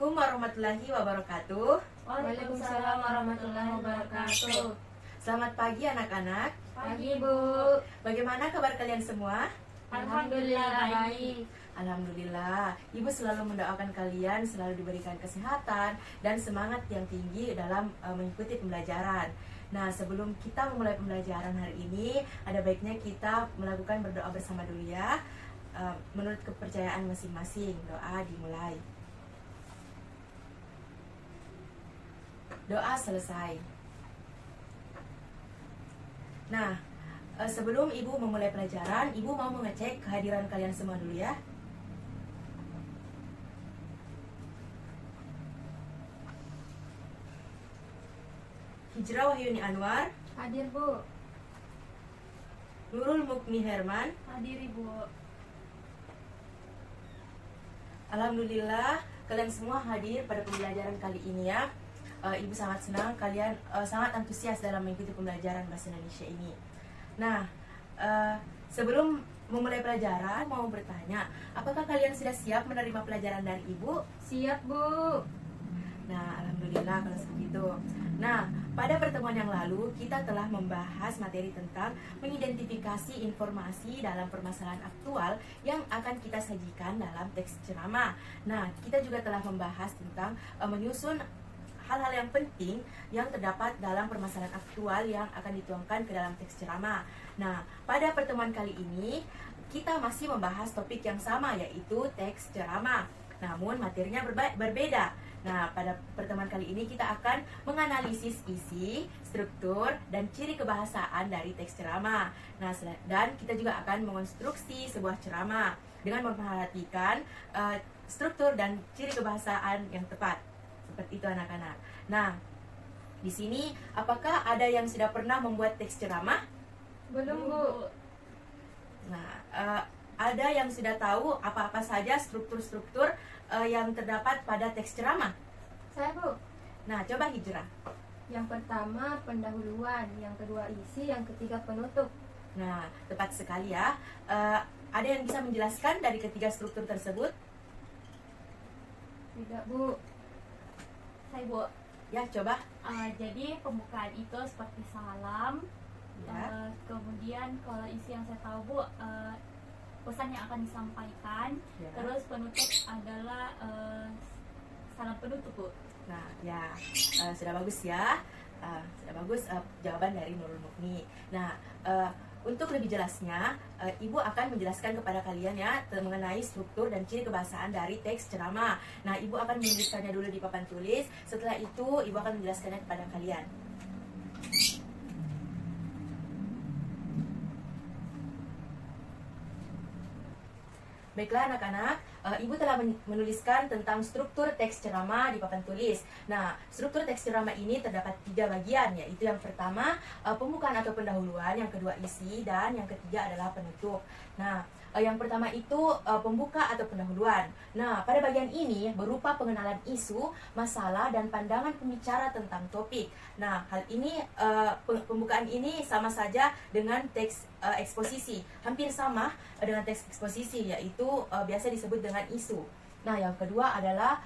Assalamualaikum warahmatullahi wabarakatuh. Waalaikumsalam warahmatullahi wabarakatuh. Selamat pagi anak-anak. Pagi Bu. Bagaimana kabar kalian semua? Alhamdulillah baik. Alhamdulillah. Ibu selalu mendoakan kalian selalu diberikan kesehatan dan semangat yang tinggi dalam mengikuti pembelajaran. Nah, sebelum kita memulai pembelajaran hari ini, ada baiknya kita melakukan berdoa bersama dulu ya. Menurut kepercayaan masing-masing, doa dimulai. Doa selesai. Nah, sebelum Ibu memulai pelajaran, Ibu mau mengecek kehadiran kalian semua dulu ya. Hijrah Wahyuni Anwar, Hadir Bu. Nurul Mukmi Herman. Hadir Ibu. Alhamdulillah kalian semua hadir pada pembelajaran kali ini ya. Ibu sangat senang kalian sangat antusias dalam mengikuti pembelajaran bahasa Indonesia ini. Nah, sebelum memulai pelajaran mau bertanya, apakah kalian sudah siap menerima pelajaran dari Ibu? Siap Bu. Nah, alhamdulillah kalau seperti itu. Nah, pada pertemuan yang lalu kita telah membahas materi tentang mengidentifikasi informasi dalam permasalahan aktual yang akan kita sajikan dalam teks ceramah. Nah, kita juga telah membahas tentang menyusun hal-hal yang penting yang terdapat dalam permasalahan aktual yang akan dituangkan ke dalam teks ceramah. Nah, pada pertemuan kali ini kita masih membahas topik yang sama, yaitu teks ceramah. Namun materinya berbeda. Nah, pada pertemuan kali ini kita akan menganalisis isi, struktur, dan ciri kebahasaan dari teks ceramah. Nah, dan kita juga akan mengonstruksi sebuah ceramah dengan memperhatikan struktur dan ciri kebahasaan yang tepat. Seperti itu anak-anak. Nah, di sini apakah ada yang sudah pernah membuat teks ceramah? Belum Bu. Nah, ada yang sudah tahu apa-apa saja struktur-struktur yang terdapat pada teks ceramah? Saya Bu. Nah, coba Hijrah. Yang pertama pendahuluan, yang kedua isi, yang ketiga penutup. Nah, tepat sekali ya. Ada yang bisa menjelaskan dari ketiga struktur tersebut? Tidak Bu. Hai Bu. Ya, coba. Jadi pembukaan itu seperti salam. Ya. Kemudian kalau isi yang saya tahu Bu, pesan yang akan disampaikan. Ya. Terus penutup adalah salam penutup Bu. Nah, ya, sudah bagus ya. Sudah bagus jawaban dari Nurul Mukmi. Nah, untuk lebih jelasnya, Ibu akan menjelaskan kepada kalian ya mengenai struktur dan ciri kebahasaan dari teks ceramah. Nah, Ibu akan menuliskannya dulu di papan tulis. Setelah itu, Ibu akan menjelaskannya kepada kalian. Baiklah anak-anak, Ibu telah menuliskan tentang struktur teks ceramah di papan tulis. Nah, struktur teks ceramah ini terdapat 3 bagian, yaitu yang pertama pembukaan atau pendahuluan, yang kedua isi, dan yang ketiga adalah penutup. Nah, yang pertama itu pembuka atau pendahuluan. Nah, pada bagian ini berupa pengenalan isu, masalah, dan pandangan pembicara tentang topik. Nah, hal ini pembukaan ini sama saja dengan teks eksposisi, hampir sama dengan teks eksposisi, yaitu biasa disebut dengan isu. Nah, yang kedua adalah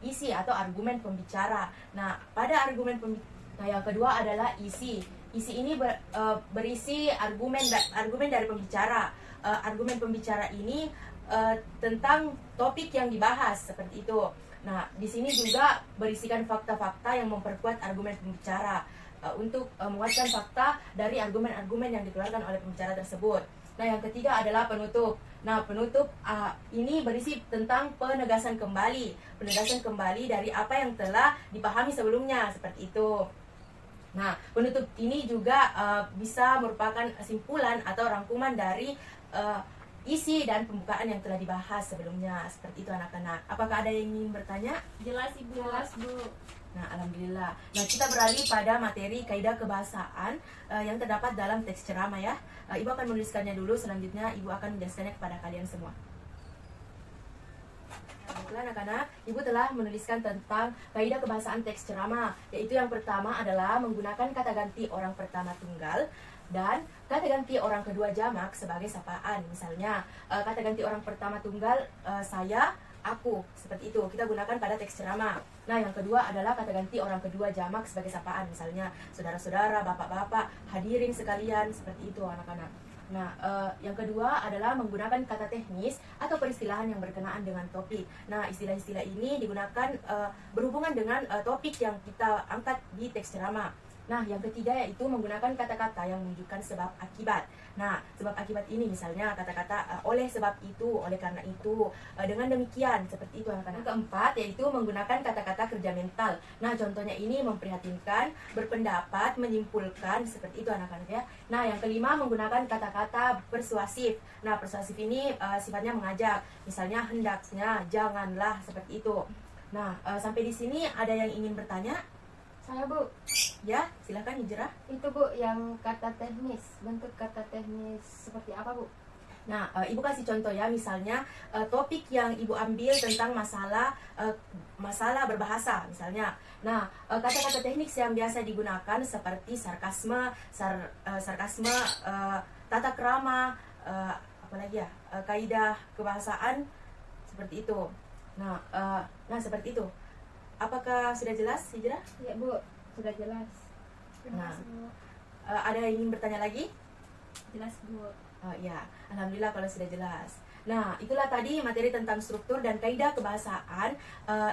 isi atau argumen pembicara. Nah, pada yang kedua adalah isi. Isi ini berisi argumen dari pembicara. Argumen pembicara ini tentang topik yang dibahas, seperti itu. Nah, di sini juga berisikan fakta-fakta yang memperkuat argumen pembicara untuk menguatkan fakta dari argumen-argumen yang dikeluarkan oleh pembicara tersebut. Nah, yang ketiga adalah penutup. Nah, penutup ini berisi tentang penegasan kembali dari apa yang telah dipahami sebelumnya, seperti itu. Nah, penutup ini juga bisa merupakan simpulan atau rangkuman dari isi dan pembukaan yang telah dibahas sebelumnya, seperti itu anak-anak. Apakah ada yang ingin bertanya? Jelas Ibu. Jelas Bu. Nah, alhamdulillah. Nah, kita beralih pada materi kaidah kebahasaan yang terdapat dalam teks ceramah ya. Ibu akan menuliskannya dulu, selanjutnya Ibu akan menjelaskannya kepada kalian semua. Baiklah anak-anak, Ibu telah menuliskan tentang kaidah kebahasaan teks ceramah, yaitu yang pertama adalah menggunakan kata ganti orang pertama tunggal dan kata ganti orang kedua jamak sebagai sapaan. Misalnya kata ganti orang pertama tunggal saya aku, seperti itu. Kita gunakan pada teks ceramah. Nah, yang kedua adalah kata ganti orang kedua jamak sebagai sapaan. Misalnya, saudara-saudara, bapak-bapak, hadirin sekalian, seperti itu anak-anak. Nah, yang kedua adalah menggunakan kata teknis atau peristilahan yang berkenaan dengan topik. Nah, istilah-istilah ini digunakan berhubungan dengan topik yang kita angkat di teks ceramah. Nah, yang ketiga yaitu menggunakan kata-kata yang menunjukkan sebab akibat. Nah, sebab akibat ini misalnya kata-kata oleh sebab itu, oleh karena itu, dengan demikian, seperti itu anak-anak. Yang keempat yaitu menggunakan kata-kata kerja mental. Nah, contohnya ini memprihatinkan, berpendapat, menyimpulkan, seperti itu anak-anak ya. Nah, yang kelima menggunakan kata-kata persuasif. Nah, persuasif ini sifatnya mengajak. Misalnya hendaknya, janganlah, seperti itu. Nah, sampai di sini ada yang ingin bertanya? Saya Bu, Ya, silakan Hijrah. itu Bu yang kata teknis, bentuk kata teknis seperti apa Bu? Nah, Ibu kasih contoh ya, misalnya topik yang Ibu ambil tentang masalah berbahasa, misalnya. Nah, kata-kata teknik yang biasa digunakan seperti sarkasme, tata krama, apalagi ya, kaidah kebahasaan, seperti itu. Nah, seperti itu. Apakah sudah jelas, Hijrah? Ya Bu, sudah jelas. Terima Nah. kasih Bu. Ada yang ingin bertanya lagi? Jelas Bu. Oh ya, alhamdulillah kalau sudah jelas. Nah, itulah tadi materi tentang struktur dan kaidah kebahasaan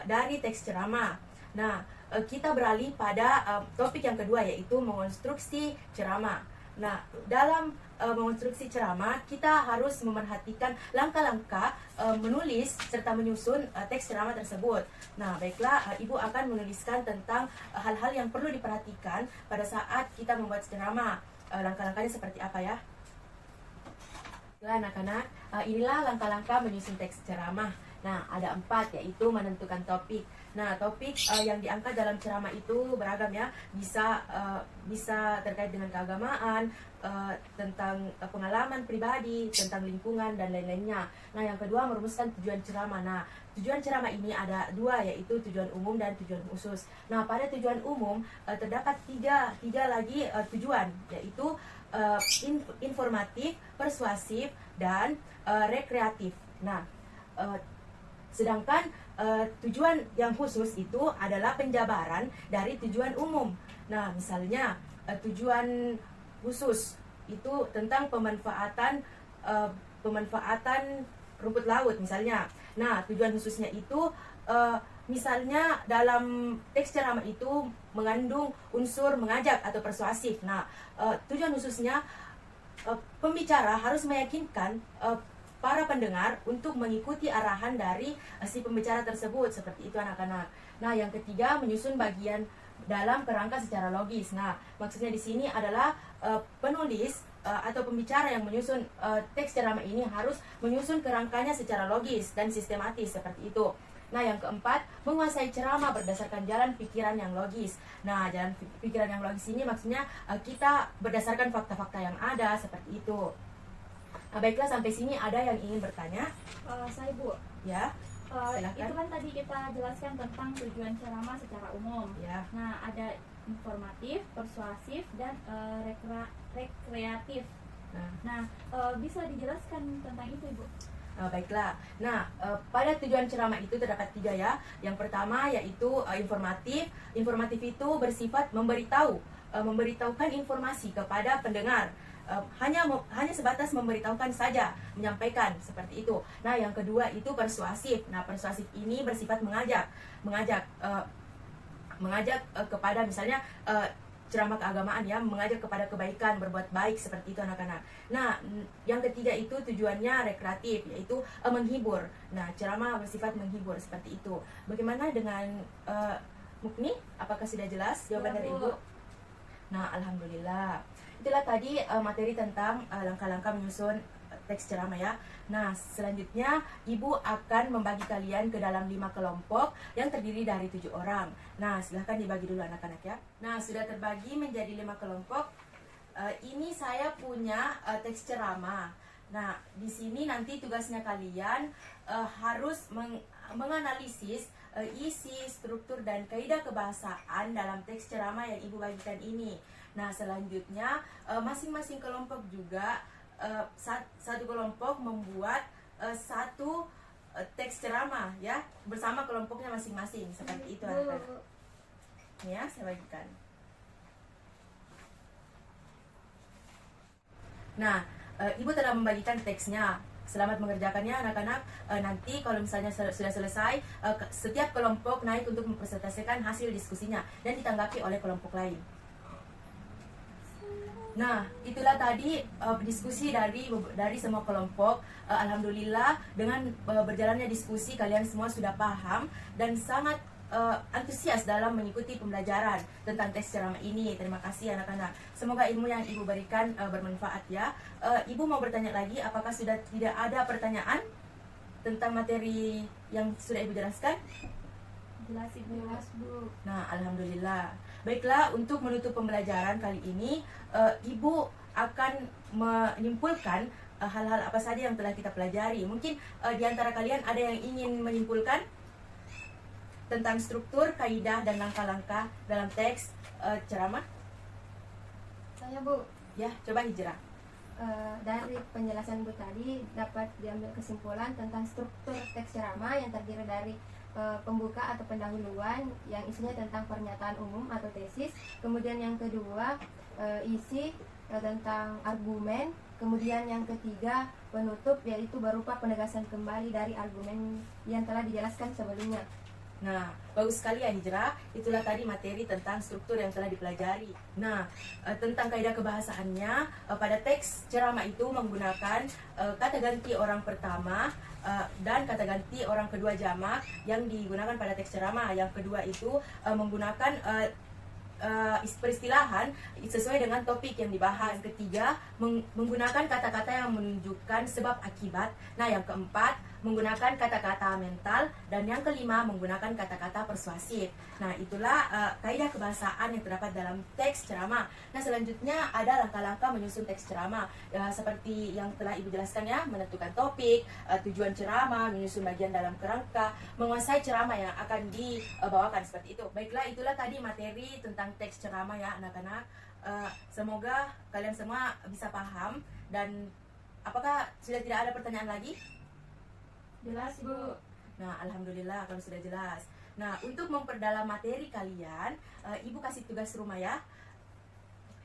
dari teks ceramah. Nah, kita beralih pada topik yang kedua yaitu mengonstruksi ceramah. Nah, dalam mengonstruksi ceramah kita harus memerhatikan langkah-langkah menulis serta menyusun teks ceramah tersebut. Nah, baiklah, Ibu akan menuliskan tentang hal-hal yang perlu diperhatikan pada saat kita membuat ceramah. Langkah-langkahnya seperti apa ya? Anak-anak, inilah langkah-langkah menyusun teks ceramah. Nah, ada 4 yaitu menentukan topik. Nah, topik yang diangkat dalam ceramah itu beragam ya. Bisa terkait dengan keagamaan, tentang pengalaman pribadi, tentang lingkungan dan lain-lainnya. Nah, yang kedua merumuskan tujuan ceramah. Nah, tujuan ceramah ini ada 2 yaitu tujuan umum dan tujuan khusus. Nah, pada tujuan umum terdapat tiga lagi tujuan yaitu informatif, persuasif, dan rekreatif. Nah, sedangkan tujuan yang khusus itu adalah penjabaran dari tujuan umum. Nah, misalnya tujuan khusus itu tentang pemanfaatan rumput laut misalnya. Nah, tujuan khususnya itu misalnya dalam teks ceramah itu mengandung unsur mengajak atau persuasif. Nah, tujuan khususnya pembicara harus meyakinkan para pendengar untuk mengikuti arahan dari si pembicara tersebut, seperti itu anak-anak. Nah, yang ketiga menyusun bagian dalam kerangka secara logis. Nah, maksudnya di sini adalah penulis atau pembicara yang menyusun teks ceramah ini harus menyusun kerangkanya secara logis dan sistematis, seperti itu. Nah, yang keempat, menguasai ceramah berdasarkan jalan pikiran yang logis. Nah, jalan pikiran yang logis ini maksudnya kita berdasarkan fakta-fakta yang ada, seperti itu. Nah, baiklah, sampai sini ada yang ingin bertanya? Saya Bu. Ya, Itu silakan. kan tadi kita jelaskan tentang tujuan ceramah secara umum. Ya. Nah, ada informatif, persuasif, dan rekreatif. Nah, bisa dijelaskan tentang itu, Ibu? Baiklah. Nah, pada tujuan ceramah itu terdapat 3 ya. Yang pertama yaitu informatif. Informatif itu bersifat memberitahukan informasi kepada pendengar. Hanya sebatas memberitahukan saja, menyampaikan, seperti itu. Nah, yang kedua itu persuasif. Nah, persuasif ini bersifat mengajak kepada misalnya ceramah keagamaan ya, mengajak kepada kebaikan, berbuat baik, seperti itu anak-anak. Nah, yang ketiga itu tujuannya rekreatif, yaitu menghibur. Nah, ceramah bersifat menghibur, seperti itu. Bagaimana dengan Mukni? Apakah sudah jelas jawaban Ya, dari Bu. Ibu? Nah, alhamdulillah. Itulah tadi materi tentang langkah-langkah menyusun teks ceramah ya. Nah, selanjutnya Ibu akan membagi kalian ke dalam 5 kelompok yang terdiri dari 7 orang. Nah, silahkan dibagi dulu anak-anak ya. Nah, sudah terbagi menjadi 5 kelompok. Ini saya punya teks ceramah. Nah, di sini nanti tugasnya kalian harus menganalisis isi, struktur, dan kaidah kebahasaan dalam teks ceramah yang Ibu bagikan ini. Nah, selanjutnya masing-masing kelompok juga satu kelompok membuat satu teks ceramah ya bersama kelompoknya masing-masing seperti itu anak-anak. Ya, saya bagikan. Nah, Ibu telah membagikan teksnya. Selamat mengerjakannya anak-anak. Nanti kalau misalnya sudah selesai, setiap kelompok naik untuk mempresentasikan hasil diskusinya dan ditanggapi oleh kelompok lain. Nah, itulah tadi diskusi dari semua kelompok. Alhamdulillah dengan berjalannya diskusi kalian semua sudah paham dan sangat antusias dalam mengikuti pembelajaran tentang teks ceramah ini. Terima kasih anak-anak. Semoga ilmu yang Ibu berikan bermanfaat ya. Ibu mau bertanya lagi, apakah sudah tidak ada pertanyaan tentang materi yang sudah Ibu jelaskan? Jelas Ibu. Jelas, Bu. Nah, alhamdulillah. Baiklah, untuk menutup pembelajaran kali ini, Ibu akan menyimpulkan hal-hal apa saja yang telah kita pelajari. Mungkin di antara kalian ada yang ingin menyimpulkan tentang struktur, kaidah, dan langkah-langkah dalam teks ceramah? Saya, Bu. Ya, coba Hijrah. Dari penjelasan Bu tadi dapat diambil kesimpulan tentang struktur teks ceramah yang terdiri dari pembuka atau pendahuluan yang isinya tentang pernyataan umum atau tesis, kemudian yang kedua isi tentang argumen, kemudian yang ketiga penutup yaitu berupa penegasan kembali dari argumen yang telah dijelaskan sebelumnya. Nah, bagus sekali ya Hijrah. Itulah tadi materi tentang struktur yang telah dipelajari. Nah, tentang kaidah kebahasaannya, pada teks ceramah itu menggunakan kata ganti orang pertama dan kata ganti orang kedua jamak yang digunakan pada teks ceramah. Yang kedua itu menggunakan peristilahan sesuai dengan topik yang dibahas. Yang ketiga, menggunakan kata-kata yang menunjukkan sebab akibat. Nah, yang keempat, menggunakan kata-kata mental. Dan yang kelima, menggunakan kata-kata persuasif. Nah, itulah kaidah kebahasaan yang terdapat dalam teks ceramah. Nah, selanjutnya ada langkah-langkah menyusun teks ceramah. Seperti yang telah Ibu jelaskan ya, menentukan topik, tujuan ceramah, menyusun bagian dalam kerangka, menguasai ceramah yang akan dibawakan seperti itu. Baiklah, itulah tadi materi tentang teks ceramah ya anak-anak. Semoga kalian semua bisa paham. Dan apakah sudah tidak ada pertanyaan lagi? Jelas, Bu. Nah, alhamdulillah kalau sudah jelas. Nah, untuk memperdalam materi kalian, Ibu kasih tugas rumah ya.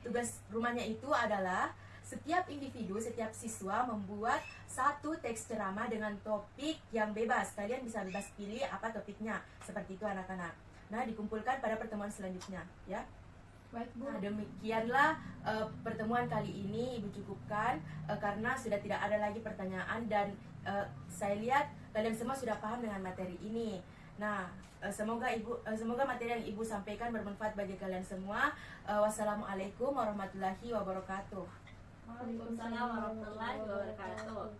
Tugas rumahnya itu adalah setiap individu, setiap siswa membuat satu teks ceramah dengan topik yang bebas. Kalian bisa bebas pilih apa topiknya. Seperti itu anak-anak. Nah, dikumpulkan pada pertemuan selanjutnya ya. Baik, Bu. Nah, demikianlah pertemuan kali ini Ibu cukupkan karena sudah tidak ada lagi pertanyaan dan saya lihat kalian semua sudah paham dengan materi ini. Nah, semoga materi yang Ibu sampaikan bermanfaat bagi kalian semua. Wassalamualaikum warahmatullahi wabarakatuh. Waalaikumsalam warahmatullahi wabarakatuh.